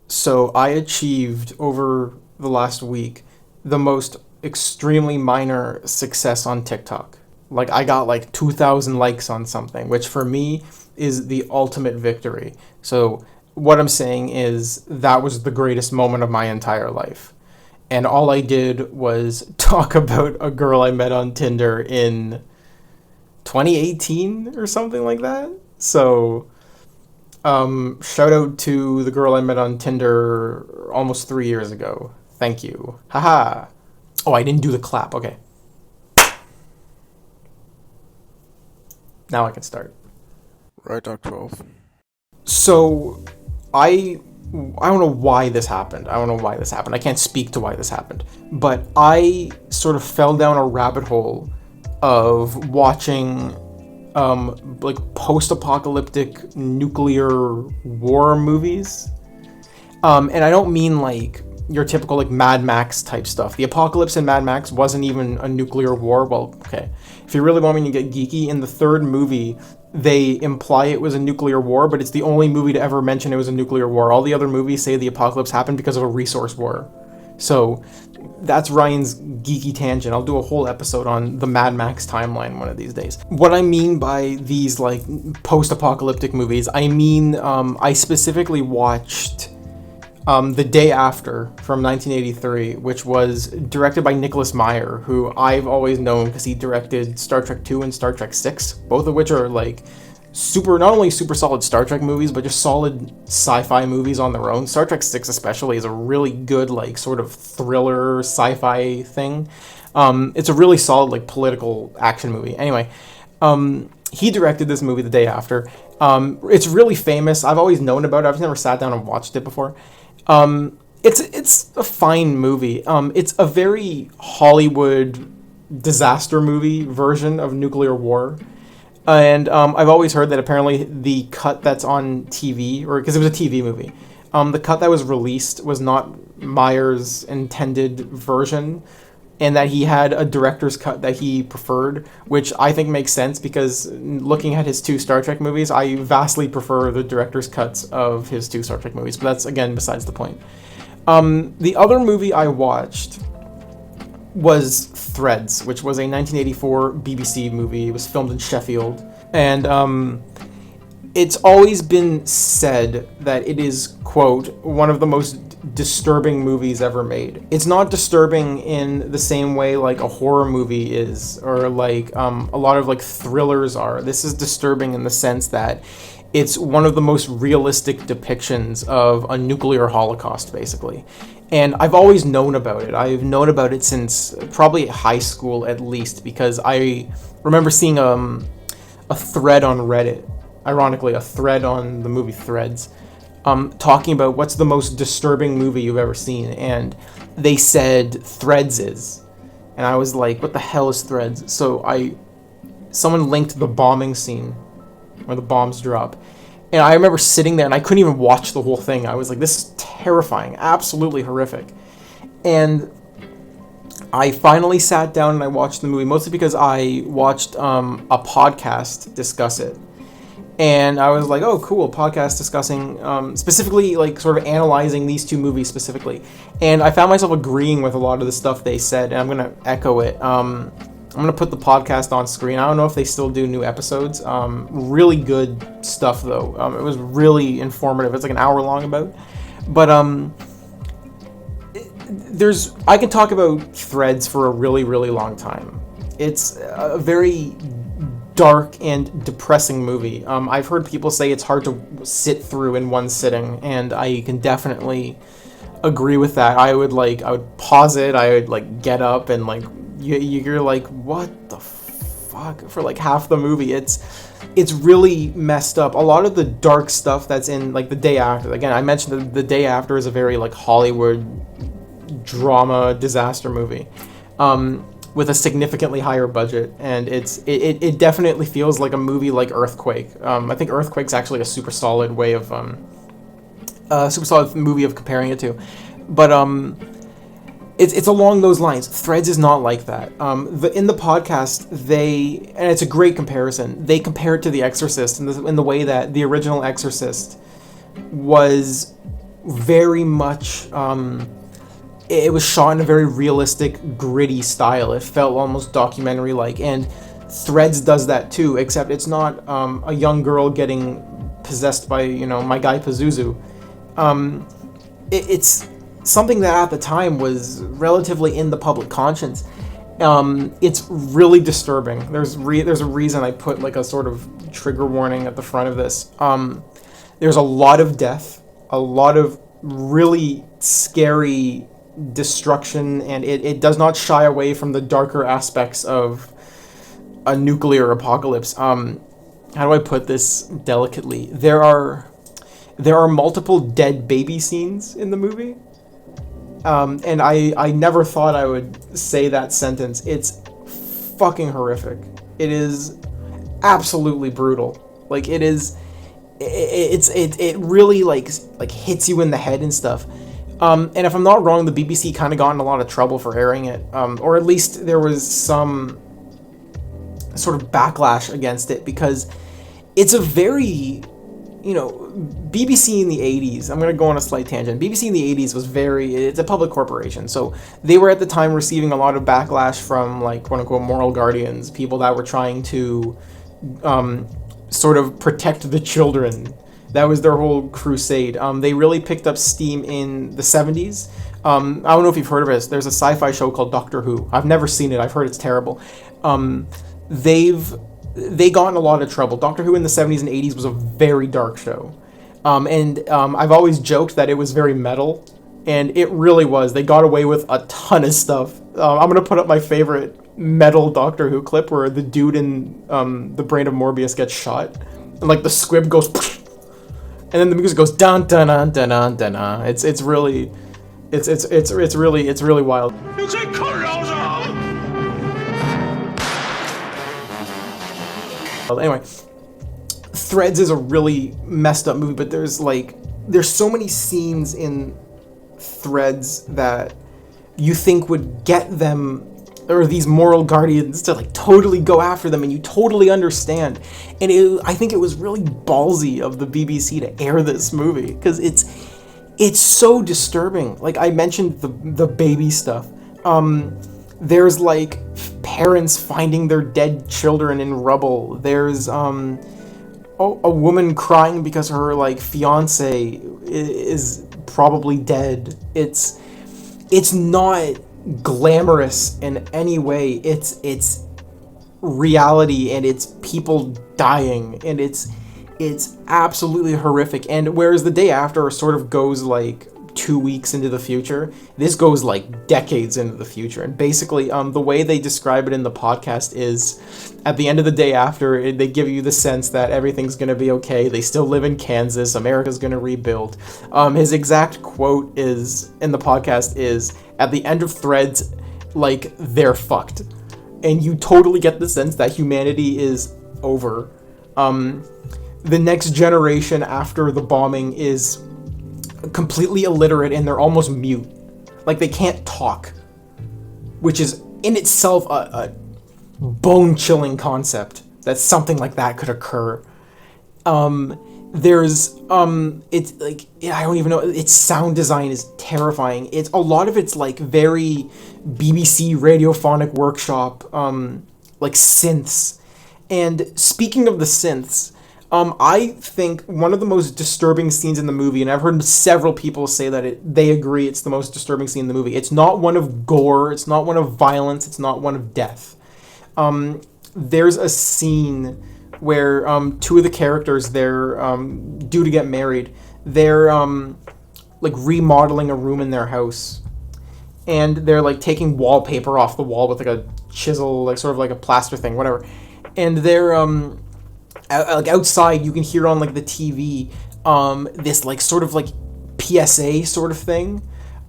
So I achieved over the last week the most extremely minor success on TikTok. Like I got like 2,000 likes on something, which for me is the ultimate victory. So what I'm saying is that was the greatest moment of my entire life. And all I did was talk about a girl I met on Tinder in 2018 or something like that. So shout out to the girl I met on Tinder almost 3 years ago. Thank you. Haha. Oh, I didn't do the clap. Okay. Now I can start. Rytalk12. So, I don't know why this happened. I can't speak to why this happened. But I sort of fell down a rabbit hole of watching like post-apocalyptic nuclear war movies. And I don't mean like your typical like Mad Max type stuff. The apocalypse in Mad Max wasn't even a nuclear war. Well, okay. If you really want me to get geeky, in the third movie, they imply it was a nuclear war, but it's the only movie to ever mention it was a nuclear war. All the other movies say the apocalypse happened because of a resource war. So that's Ryan's geeky tangent. I'll do a whole episode on the Mad Max timeline one of these days. What I mean by these like post-apocalyptic movies, I mean I specifically watched The Day After from 1983, which was directed by Nicholas Meyer, who I've always known because he directed Star Trek 2 and Star Trek 6, both of which are like not only super solid Star Trek movies, but just solid sci-fi movies on their own. Star Trek 6 especially is a really good like sort of thriller sci-fi thing. It's a really solid like political action movie. Anyway, he directed this movie The Day After. It's really famous. I've always known about it. I've never sat down and watched it before. It's a fine movie. It's a very Hollywood disaster movie version of nuclear war. And I've always heard that apparently the cut that's on TV, or because it was a TV movie, the cut that was released was not Meyer's intended version, and that he had a director's cut that he preferred, which I think makes sense because looking at his 2 Star Trek movies, I vastly prefer the director's cuts of his 2 Star Trek movies, but that's, again, besides the point. The other movie I watched was Threads, which was a 1984 BBC movie. It was filmed in Sheffield, and it's always been said that it is, quote, one of the most disturbing movies ever made. It's not disturbing in the same way like a horror movie is, or like a lot of like thrillers are. This is disturbing in the sense that it's one of the most realistic depictions of a nuclear holocaust, basically. And I've always known about it. I've known about it since probably high school at least, because I remember seeing a thread on Reddit, ironically a thread on the movie Threads, talking about what's the most disturbing movie you've ever seen, and they said Threads is, and I was like, what the hell is Threads? So someone linked the bombing scene where the bombs drop, and I remember sitting there and I couldn't even watch the whole thing. I was like, this is terrifying, absolutely horrific. And I finally sat down and I watched the movie, mostly because I watched a podcast discuss it. And I was like, oh, cool, podcast discussing, specifically, like, sort of analyzing these 2 movies specifically. And I found myself agreeing with a lot of the stuff they said, and I'm going to echo it. I'm going to put the podcast on screen. I don't know if they still do new episodes. Really good stuff, though. It was really informative. It's like an hour long about. But I can talk about Threads for a really, really long time. It's a very dark and depressing movie. I've heard people say it's hard to sit through in one sitting, and I can definitely agree with that. I would pause it, I would like get up, and like you're like, what the fuck, for like half the movie. It's really messed up. A lot of the dark stuff that's in like The Day After, again, I mentioned that The Day After is a very like Hollywood drama disaster movie. With a significantly higher budget, and it definitely feels like a movie like Earthquake. I think Earthquake's actually a super solid way of super solid movie of comparing it to, but it's along those lines. Threads is not like that. In the podcast, and it's a great comparison. They compare it to The Exorcist in the way that the original Exorcist was very much, it was shot in a very realistic, gritty style. It felt almost documentary-like, and Threads does that too, except it's not a young girl getting possessed by, my guy Pazuzu. It's something that at the time was relatively in the public conscience. It's really disturbing. There's a reason I put like a sort of trigger warning at the front of this. There's a lot of death, a lot of really scary destruction, and it does not shy away from the darker aspects of a nuclear apocalypse. How do I put this delicately? There are multiple dead baby scenes in the movie. And I never thought I would say that sentence. It's fucking horrific. It is absolutely brutal. Like, it really like hits you in the head and stuff. And if I'm not wrong, the BBC kind of got in a lot of trouble for airing it, or at least there was some sort of backlash against it, because it's a very, BBC in the 80s, I'm going to go on a slight tangent. BBC in the 80s was it's a public corporation, so they were at the time receiving a lot of backlash from, like, quote-unquote moral guardians, people that were trying to sort of protect the children. That was their whole crusade. They really picked up steam in the 70s. I don't know if you've heard of it. There's a sci-fi show called Doctor Who. I've never seen it. I've heard it's terrible. They got in a lot of trouble. Doctor Who in the 70s and 80s was a very dark show. I've always joked that it was very metal, and it really was. They got away with a ton of stuff. I'm going to put up my favorite metal Doctor Who clip where the dude in the brain of Morbius gets shot, and like the squib goes, and then the music goes dun dun dun dun dun dun. It's really wild. It's a colossal. Anyway, Threads is a really messed up movie, but there's so many scenes in Threads that you think would get them, or these moral guardians, to like totally go after them, and you totally understand. And I think it was really ballsy of the BBC to air this movie, because it's so disturbing. Like I mentioned, the baby stuff. There's like parents finding their dead children in rubble. There's a woman crying because her like fiance is probably dead. It's not glamorous in any way. It's reality, and it's people dying, and it's absolutely horrific. And whereas The Day After sort of goes like 2 weeks into the future, this goes like decades into the future. And basically, the way they describe it in the podcast is, at the end of The Day After, they give you the sense that everything's going to be okay. They still live in Kansas. America's going to rebuild. His exact quote is in the podcast is, at the end of Threads, like, they're fucked. And you totally get the sense that humanity is over. The next generation after the bombing is completely illiterate, and they're almost mute. Like, they can't talk, which is in itself a bone-chilling concept that something like that could occur. It's like, I don't even know, its sound design is terrifying. It's a lot of it's like very BBC Radiophonic Workshop, like synths. And speaking of the synths, I think one of the most disturbing scenes in the movie, and I've heard several people say that they agree it's the most disturbing scene in the movie. It's not one of gore, it's not one of violence, it's not one of death. There's a scene where two of the characters, they're due to get married. They're like remodeling a room in their house, and they're like taking wallpaper off the wall with like a chisel, like sort of like a plaster thing, whatever. And they're like outside, you can hear on like the TV this like sort of like PSA sort of thing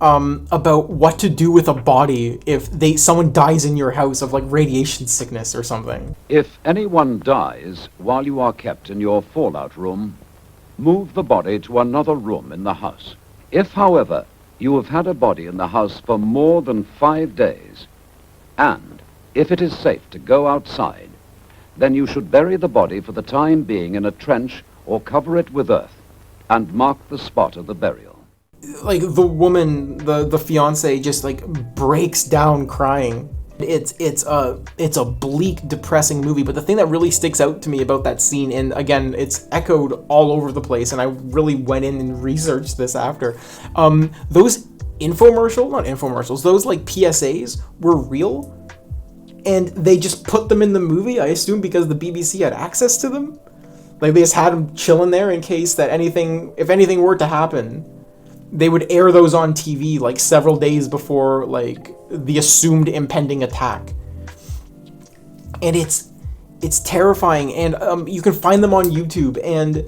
about what to do with a body if someone dies in your house of like radiation sickness or something. If anyone dies while you are kept in your fallout room, move the body to another room in the house. If, however, you have had a body in the house for more than 5 days, and if it is safe to go outside, then you should bury the body for the time being in a trench or cover it with earth and mark the spot of the burial. like the woman, the fiance, just like breaks down crying. It's a bleak, depressing movie, but the thing that really sticks out to me about that scene, and again, it's echoed all over the place, and I really went in and researched this after, those those like PSAs were real, and they just put them in the movie, I assume because the BBC had access to them. Like, they just had them chilling there in case that if anything were to happen, they would air those on TV like several days before like the assumed impending attack. And it's terrifying, and you can find them on YouTube, and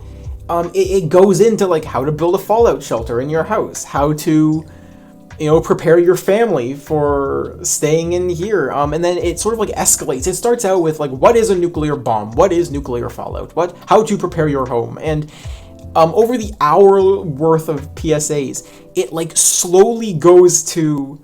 it goes into like how to build a fallout shelter in your house, how to, you know, prepare your family for staying in here, and then it sort of like escalates. It starts out with like, what is a nuclear bomb? What is nuclear fallout? How to prepare your home? And over the hour worth of PSAs, it like slowly goes to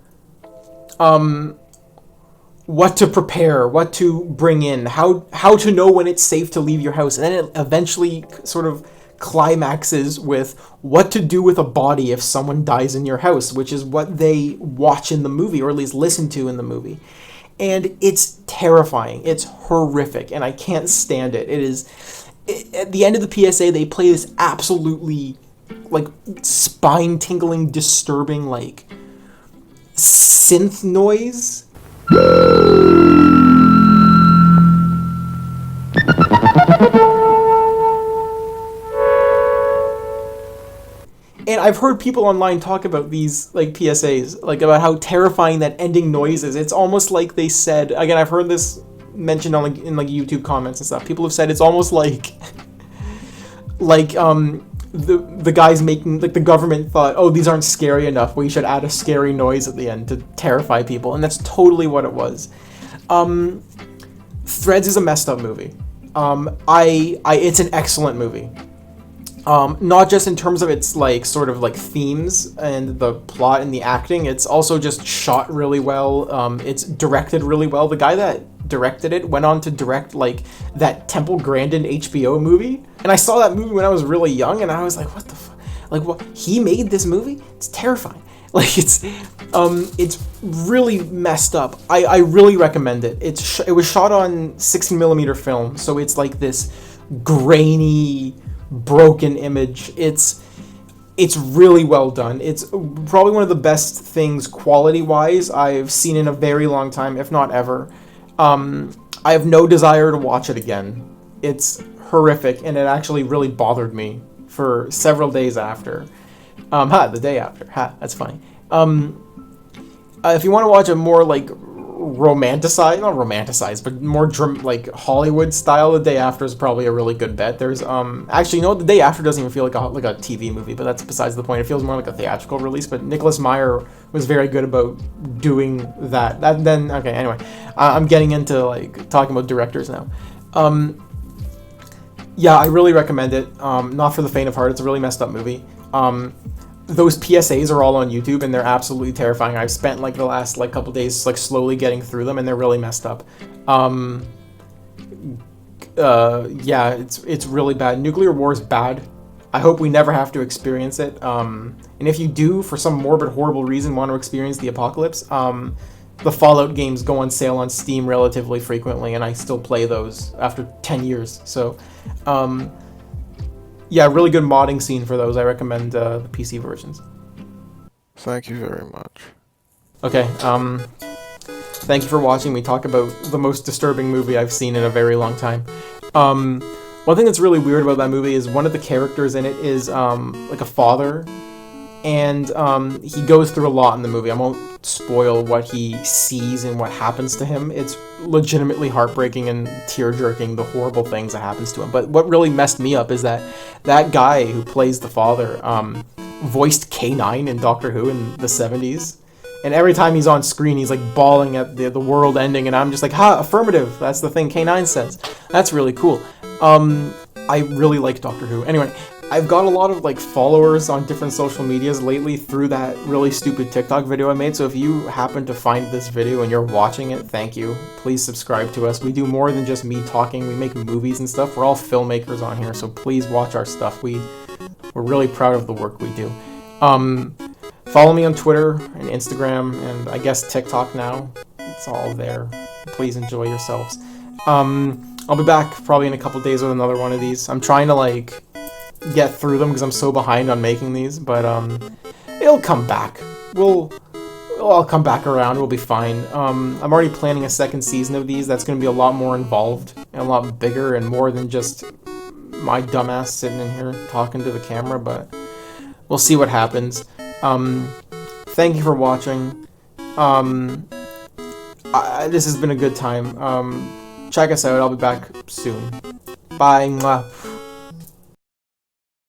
what to prepare, what to bring in, how to know when it's safe to leave your house, and then it eventually sort of climaxes with what to do with a body if someone dies in your house, which is what they watch in the movie, or at least listen to in the movie. And it's terrifying. It's horrific, and I can't stand it. It is... At the end of the PSA, they play this absolutely, like, spine-tingling, disturbing, like, synth noise. And I've heard people online talk about these, like, PSAs, like, about how terrifying that ending noise is. It's almost like they said, again, I've heard this mentioned on in YouTube comments and stuff. People have said it's almost like the guys making, like, the government thought, oh, these aren't scary enough, we should add a scary noise at the end to terrify people, and that's totally what it was. Threads is a messed up movie. It's an excellent movie. Not just in terms of its like sort of like themes and the plot and the acting, it's also just shot really well. It's directed really well. The guy that directed it went on to direct like that Temple Grandin HBO movie, and I saw that movie when I was really young, and I was like, what the fuck? Like, what? He made this movie? It's terrifying. Like, it's really messed up. I really recommend it. It was shot on 16mm film, so it's like this grainy, broken image. It's really well done. It's probably one of the best things quality-wise I've seen in a very long time, if not ever. I have no desire to watch it again. It's horrific, and it actually really bothered me for several days after. The day after. That's funny. If you want to watch a more like not romanticized, but more like Hollywood style, The Day After is probably a really good bet. There's actually, you know, The Day After doesn't even feel like a TV movie, but that's besides the point. It feels more like a theatrical release. But Nicholas Meyer was very good about doing that. Okay, anyway, I'm getting into like talking about directors now. Yeah, I really recommend it. Not for the faint of heart. It's a really messed up movie. Those PSAs are all on YouTube, and they're absolutely terrifying. I've spent like the last like couple days like slowly getting through them, and they're really messed up. Yeah, it's really bad. Nuclear war is bad. I hope we never have to experience it. And if you do, for some morbid, horrible reason, want to experience the apocalypse, the Fallout games go on sale on Steam relatively frequently, and I still play those after 10 years. So, yeah, really good modding scene for those. I recommend the PC versions. Thank you very much. Okay, thank you for watching me talk about the most disturbing movie I've seen in a very long time. One thing that's really weird about that movie is one of the characters in it is like a father, and he goes through a lot in the movie. I won't spoil what he sees and what happens to him. It's legitimately heartbreaking and tear-jerking, the horrible things that happens to him. But what really messed me up is that guy who plays the father voiced K9 in Doctor Who in the 70s. And every time he's on screen, he's like bawling at the world ending, and I'm just like, ha, affirmative. That's the thing K9 says. That's really cool. I really like Doctor Who. Anyway, I've got a lot of like followers on different social medias lately through that really stupid TikTok video I made. So if you happen to find this video and you're watching it, thank you. Please subscribe to us. We do more than just me talking. We make movies and stuff. We're all filmmakers on here, so please watch our stuff. We're really proud of the work we do. Follow me on Twitter and Instagram, and I guess TikTok now. It's all there. Please enjoy yourselves. I'll be back probably in a couple days with another one of these. I'm trying to like get through them because I'm so behind on making these, but it'll come back. I'll come back around. We'll be fine. I'm already planning a second season of these. That's going to be a lot more involved and a lot bigger and more than just my dumbass sitting in here talking to the camera, but we'll see what happens. Thank you for watching. This has been a good time. Check us out. I'll be back soon. Bye. Mwah.